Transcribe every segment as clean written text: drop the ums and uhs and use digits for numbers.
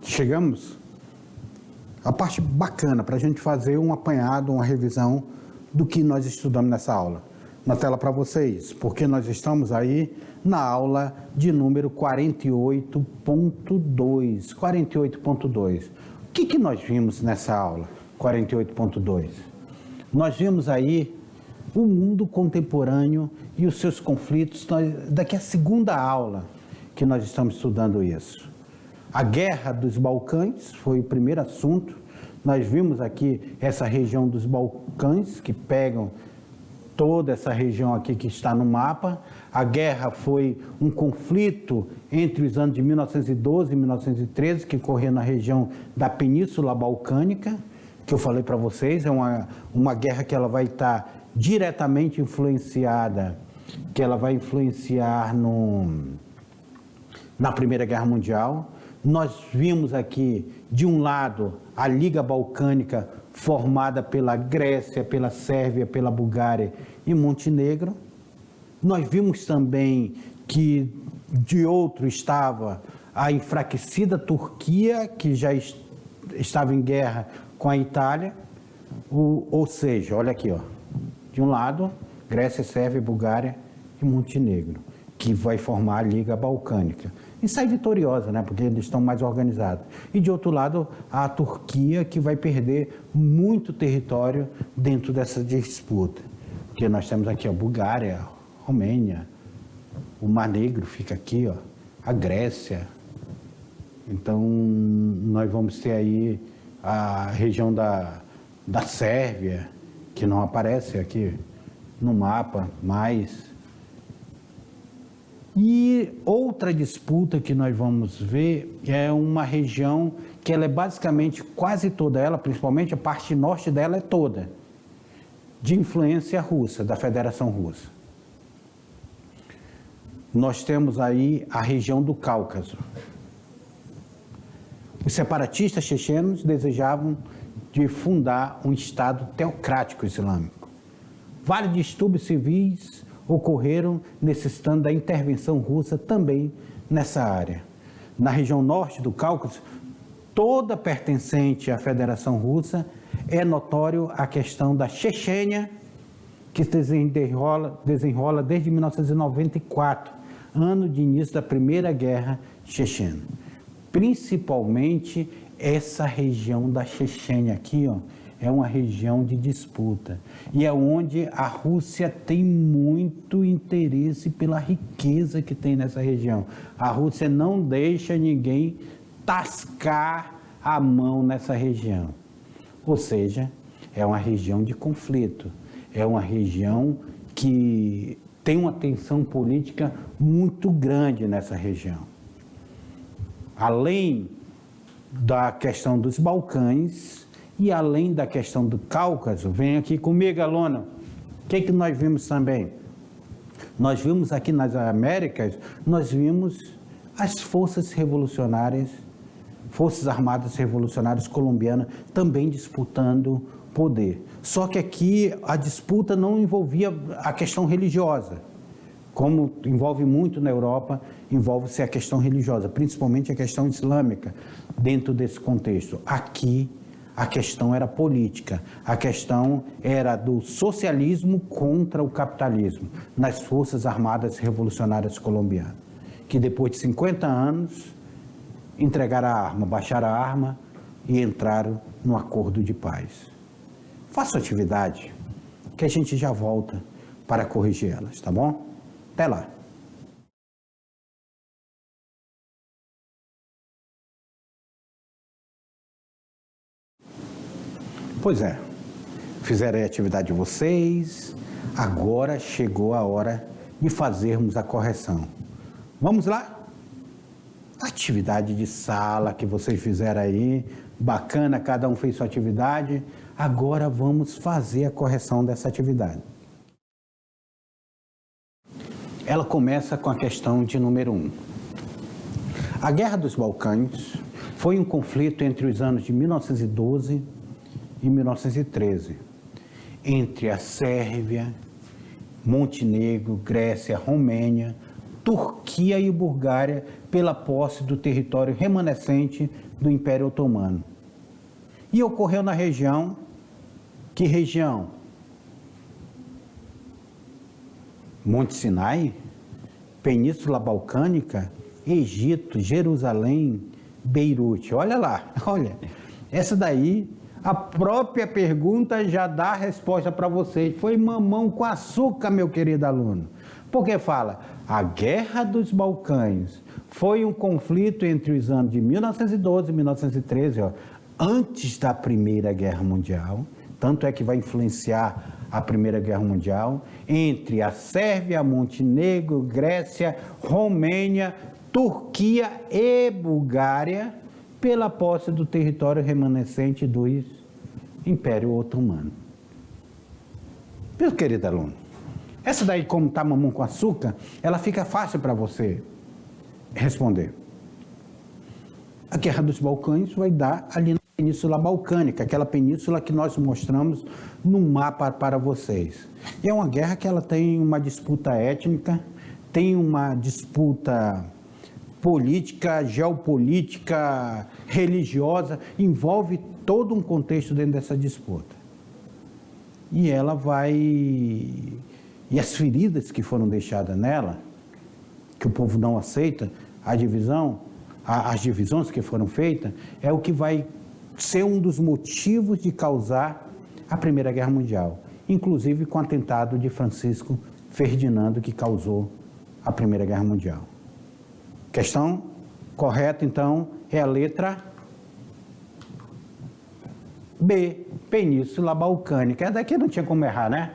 chegamos à parte bacana para a gente fazer um apanhado, uma revisão do que nós estudamos nessa aula. Na tela para vocês, porque nós estamos aí na aula de número 48.2. 48.2. O que nós vimos nessa aula 48.2? Nós vimos aí o mundo contemporâneo e os seus conflitos. Daqui a segunda aula que nós estamos estudando isso. A Guerra dos Balcãs foi o primeiro assunto. Nós vimos aqui essa região dos Balcãs, que pegam toda essa região aqui que está no mapa. A guerra foi um conflito entre os anos de 1912 e 1913, que ocorreu na região da Península Balcânica, que eu falei para vocês. É uma guerra que ela vai estar diretamente influenciada, que ela vai influenciar na Primeira Guerra Mundial. Nós vimos aqui, de um lado, a Liga Balcânica, formada pela Grécia, pela Sérvia, pela Bulgária e Montenegro. Nós vimos também que de outro estava a enfraquecida Turquia, que já estava em guerra com a Itália. Ou seja, olha aqui, ó, de um lado, Grécia, Sérvia, Bulgária e Montenegro, que vai formar a Liga Balcânica. E sai vitoriosa, né? Porque eles estão mais organizados. E de outro lado, a Turquia, que vai perder muito território dentro dessa disputa. Porque nós temos aqui a Bulgária, a Romênia, o Mar Negro fica aqui, ó, a Grécia. Então, nós vamos ter aí a região da Sérvia, que não aparece aqui no mapa mais. E outra disputa que nós vamos ver é uma região que ela é basicamente quase toda ela, principalmente a parte norte dela é toda, de influência russa, da Federação Russa. Nós temos aí a região do Cáucaso. Os separatistas chechenos desejavam de fundar um Estado teocrático islâmico. Vários distúrbios civis ocorreram necessitando da intervenção russa também nessa área. Na região norte do Cáucaso, toda pertencente à Federação Russa, é notório a questão da Chechênia, que se desenrola desde 1994, ano de início da Primeira Guerra Chechena. Principalmente essa região da Chechênia aqui, ó, é uma região de disputa e é onde a Rússia tem muito interesse pela riqueza que tem nessa região. A Rússia não deixa ninguém tascar a mão nessa região. Ou seja, é uma região de conflito, é uma região que tem uma tensão política muito grande nessa região. Além da questão dos Balcãs, e além da questão do Cáucaso, vem aqui comigo, Alona. O que nós vimos também? Nós vimos aqui nas Américas, nós vimos as forças revolucionárias, Forças Armadas Revolucionárias Colombianas também disputando poder. Só que aqui a disputa não envolvia a questão religiosa. Como envolve muito na Europa, envolve-se a questão religiosa, principalmente a questão islâmica dentro desse contexto. Aqui, a questão era política, a questão era do socialismo contra o capitalismo nas Forças Armadas Revolucionárias Colombianas, que depois de 50 anos entregaram a arma, baixaram a arma e entraram no acordo de paz. Faça atividade, que a gente já volta para corrigir elas, tá bom? Até lá. Pois é, fizeram a atividade de vocês, agora chegou a hora de fazermos a correção. Vamos lá? Atividade de sala que vocês fizeram aí, bacana, cada um fez sua atividade. Agora vamos fazer a correção dessa atividade. Ela começa com a questão de número 1. A Guerra dos Balcãs foi um conflito entre os anos de 1912 e 1913, entre a Sérvia, Montenegro, Grécia, Romênia, Turquia e Bulgária pela posse do território remanescente do Império Otomano. E ocorreu na região, que região? Monte Sinai, Península Balcânica, Egito, Jerusalém, Beirute. Olha lá, olha, essa daí, a própria pergunta já dá a resposta para vocês. Foi mamão com açúcar, meu querido aluno. Porque fala, a Guerra dos Balcãs foi um conflito entre os anos de 1912 e 1913, ó, antes da Primeira Guerra Mundial, tanto é que vai influenciar a Primeira Guerra Mundial, entre a Sérvia, Montenegro, Grécia, Romênia, Turquia e Bulgária, pela posse do território remanescente do Império Otomano. Meu querido aluno, essa daí, como está mamão com açúcar, ela fica fácil para você responder. A Guerra dos Balcãs vai dar ali na Península Balcânica, aquela península que nós mostramos no mapa para vocês. E é uma guerra que ela tem uma disputa étnica, tem uma disputa política, geopolítica, religiosa, envolve todo um contexto dentro dessa disputa. E ela vai... E as feridas que foram deixadas nela, que o povo não aceita, a divisão, as divisões que foram feitas, é o que vai ser um dos motivos de causar a Primeira Guerra Mundial, inclusive com o atentado de Francisco Ferdinando, que causou a Primeira Guerra Mundial. Questão correta, então, é a letra B, Península Balcânica. Daqui não tinha como errar, né?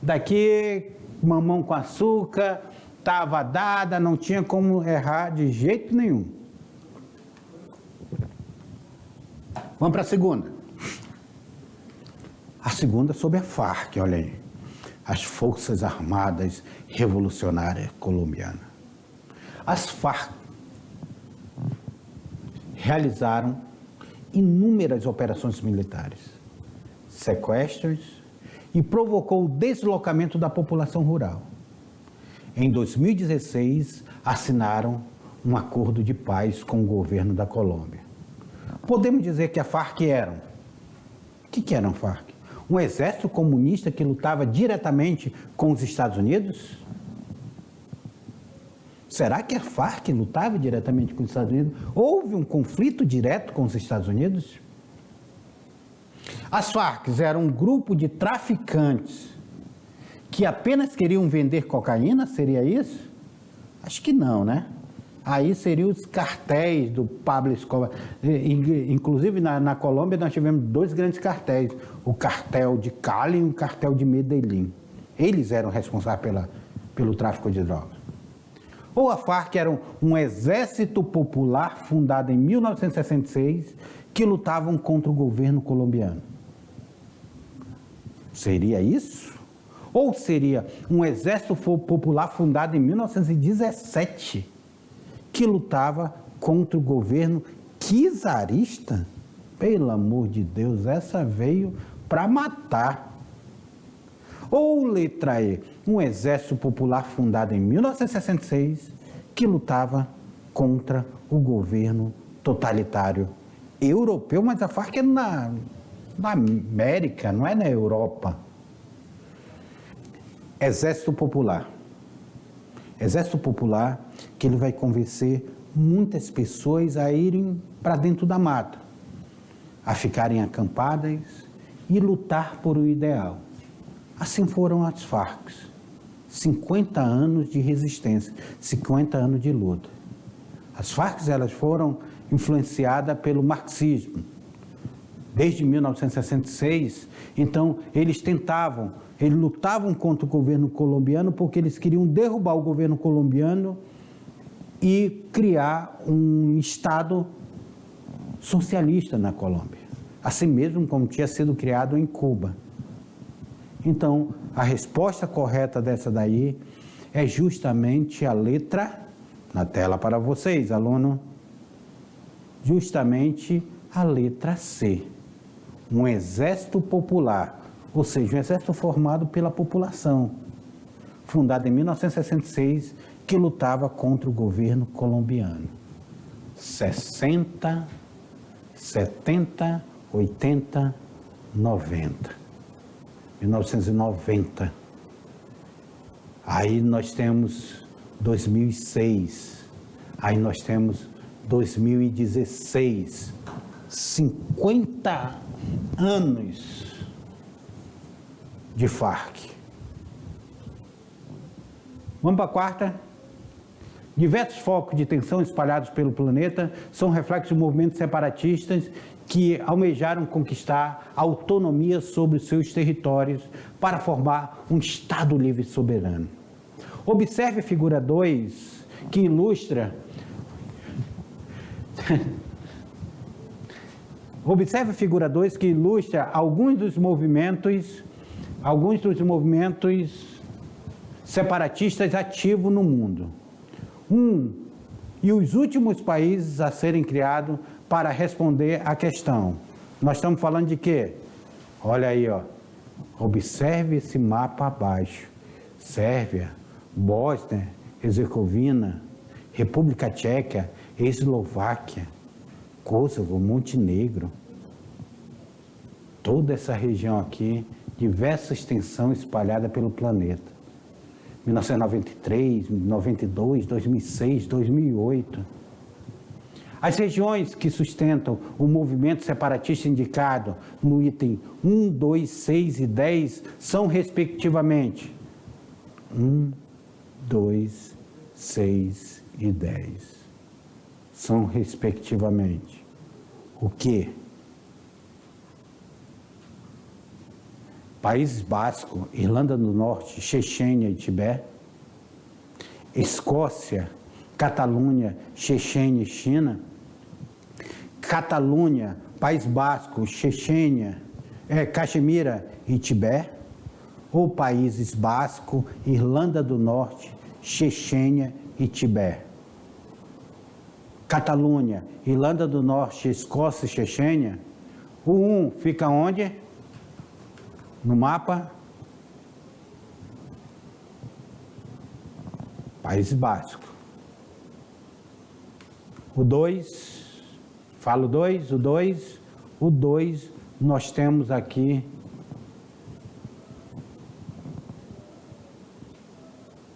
Daqui, mamão com açúcar, estava dada, não tinha como errar de jeito nenhum. Vamos para a segunda. A segunda sobre a Farc, olha aí. As Forças Armadas Revolucionárias Colombianas. As Farc realizaram inúmeras operações militares, sequestros e provocou o deslocamento da população rural. Em 2016, assinaram um acordo de paz com o governo da Colômbia. Podemos dizer que a Farc eram... O que eram Farc? Um exército comunista que lutava diretamente com os Estados Unidos? Será que a Farc lutava diretamente com os Estados Unidos? Houve um conflito direto com os Estados Unidos? As Farc eram um grupo de traficantes que apenas queriam vender cocaína, seria isso? Acho que não, né? Aí seriam os cartéis do Pablo Escobar. Inclusive, na Colômbia, nós tivemos dois grandes cartéis, o cartel de Cali e o cartel de Medellín. Eles eram responsáveis pelo tráfico de drogas. Ou a Farc era um exército popular fundado em 1966 que lutavam contra o governo colombiano. Seria isso? Ou seria um exército popular fundado em 1917 que lutava contra o governo czarista? Pelo amor de Deus, essa veio para matar. Ou letra E, um exército popular fundado em 1966 que lutava contra o governo totalitário europeu, mas a Farc é na América, não é na Europa. Exército Popular. Exército Popular que ele vai convencer muitas pessoas a irem para dentro da mata, a ficarem acampadas e lutar por o ideal. Assim foram as Farc. 50 anos de resistência, 50 anos de luta. As Farc elas foram influenciadas pelo marxismo. Desde 1966, então eles lutavam contra o governo colombiano porque eles queriam derrubar o governo colombiano e criar um Estado socialista na Colômbia, assim mesmo como tinha sido criado em Cuba. Então, a resposta correta dessa daí é justamente a letra, na tela para vocês, aluno, justamente a letra C. Um exército popular, ou seja, um exército formado pela população, fundada em 1966, que lutava contra o governo colombiano. 60, 70, 80, 90. 1990. Aí nós temos 2006. Aí nós temos 2016. 50 anos de Farc. Vamos para a quarta. Diversos focos de tensão espalhados pelo planeta são reflexos de movimentos separatistas que almejaram conquistar autonomia sobre os seus territórios para formar um Estado livre e soberano. Observe a figura 2, que ilustra... Observe a figura 2, que ilustra alguns dos movimentos separatistas ativos no mundo. E os últimos países a serem criados para responder à questão. Nós estamos falando de quê? Olha aí, ó. Observe esse mapa abaixo. Sérvia, Bósnia, Herzegovina, República Tcheca, Eslováquia, Kosovo, Montenegro. Toda essa região aqui, diversas tensões espalhadas pelo planeta. 1993, 92, 2006, 2008. As regiões que sustentam o movimento separatista indicado no item 1, 2, 6 e 10 são, respectivamente, 1, 2, 6 e 10. São, respectivamente, o quê? Países Bascos, Irlanda do Norte, Chechênia e Tibete, Escócia, Catalunha, Chechênia e China, Catalunha, País Basco, Chechênia, Caxemira e Tibete, ou Países Basco, Irlanda do Norte, Chechênia e Tibete. Catalunha, Irlanda do Norte, Escócia e Chechênia. O 1 fica onde? No mapa, País Basco. O 2, falo 2, o 2 nós temos aqui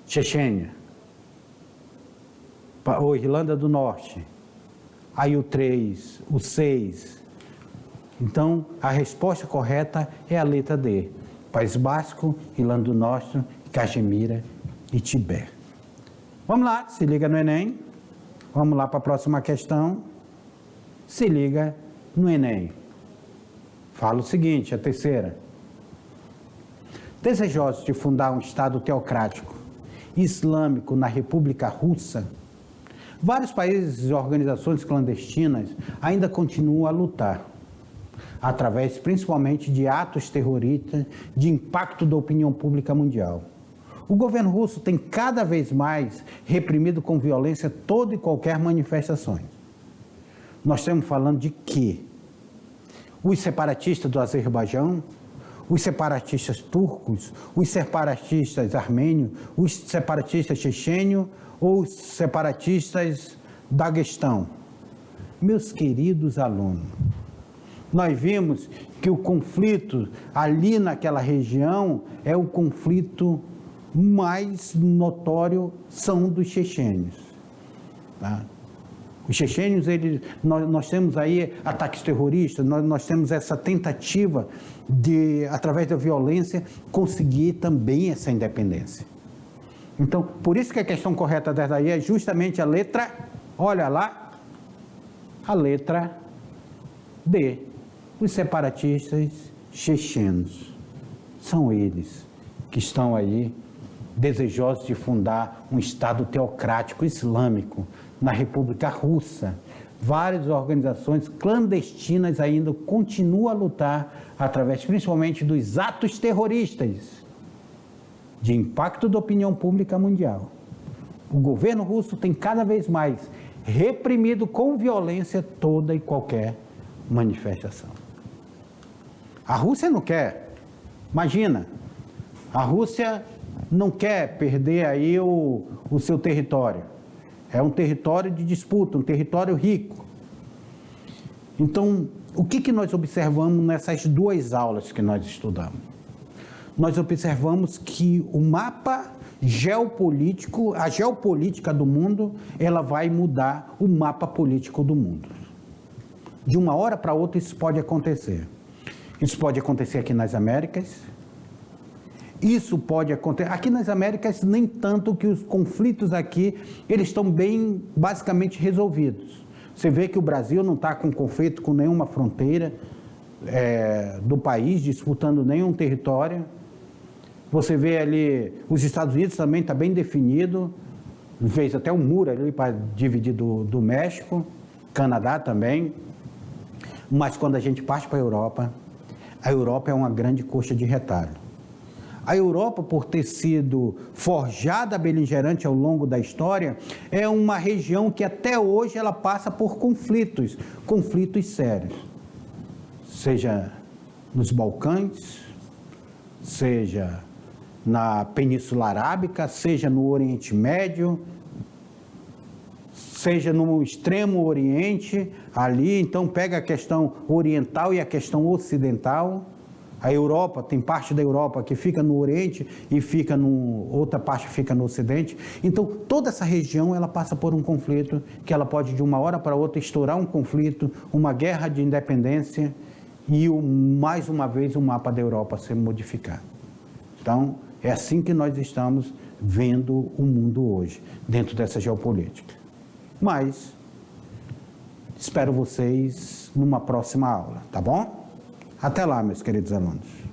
Chechênia, ou Irlanda do Norte. Aí o 3, o 6. Então, a resposta correta é a letra D. País Basco, Irlanda do Norte, Caxemira e Tibete. Vamos lá, se liga no Enem. Vamos lá para a próxima questão. Se liga no Enem. Fala o seguinte, a terceira. Desejosos de fundar um Estado teocrático islâmico na República Russa, vários países e organizações clandestinas ainda continuam a lutar, através principalmente de atos terroristas de impacto da opinião pública mundial. O governo russo tem cada vez mais reprimido com violência toda e qualquer manifestação. Nós estamos falando de quê? Os separatistas do Azerbaijão, os separatistas turcos, os separatistas armênios, os separatistas chechênios ou os separatistas daguestão. Meus queridos alunos, nós vimos que o conflito ali naquela região é o conflito mais notório, são dos chechênios. Tá? Os chechênios, nós temos aí ataques terroristas, nós temos essa tentativa de, através da violência, conseguir também essa independência. Então, por isso que a questão correta dessa aí é justamente a letra, olha lá, a letra D. Os separatistas chechenos. São eles que estão aí desejosos de fundar um Estado teocrático islâmico na República Russa. Várias organizações clandestinas ainda continuam a lutar através principalmente dos atos terroristas de impacto da opinião pública mundial. O governo russo tem cada vez mais reprimido com violência toda e qualquer manifestação. A Rússia não quer. Imagina, a Rússia não quer perder aí o seu território. É um território de disputa, um território rico. Então, o que nós observamos nessas duas aulas que nós estudamos? Nós observamos que o mapa geopolítico, a geopolítica do mundo, ela vai mudar o mapa político do mundo. De uma hora para outra isso pode acontecer. Isso pode acontecer aqui nas Américas. Isso pode acontecer... Aqui nas Américas, nem tanto, que os conflitos aqui, eles estão bem, basicamente, resolvidos. Você vê que o Brasil não está com conflito com nenhuma fronteira do país, disputando nenhum território. Você vê ali, os Estados Unidos também está bem definido, fez até um muro ali para dividir do México, Canadá também. Mas quando a gente parte para a Europa é uma grande coxa de retalho. A Europa, por ter sido forjada beligerante ao longo da história, é uma região que até hoje ela passa por conflitos sérios. Seja nos Balcãs, seja na Península Arábica, seja no Oriente Médio, seja no Extremo Oriente, ali, então pega a questão oriental e a questão ocidental. A Europa, tem parte da Europa que fica no Oriente e outra parte fica no Ocidente. Então, toda essa região, ela passa por um conflito que ela pode, de uma hora para outra, estourar um conflito, uma guerra de independência e, mais uma vez, o mapa da Europa ser modificado. Então, é assim que nós estamos vendo o mundo hoje, dentro dessa geopolítica. Mas, espero vocês numa próxima aula, tá bom? Até lá, meus queridos alunos.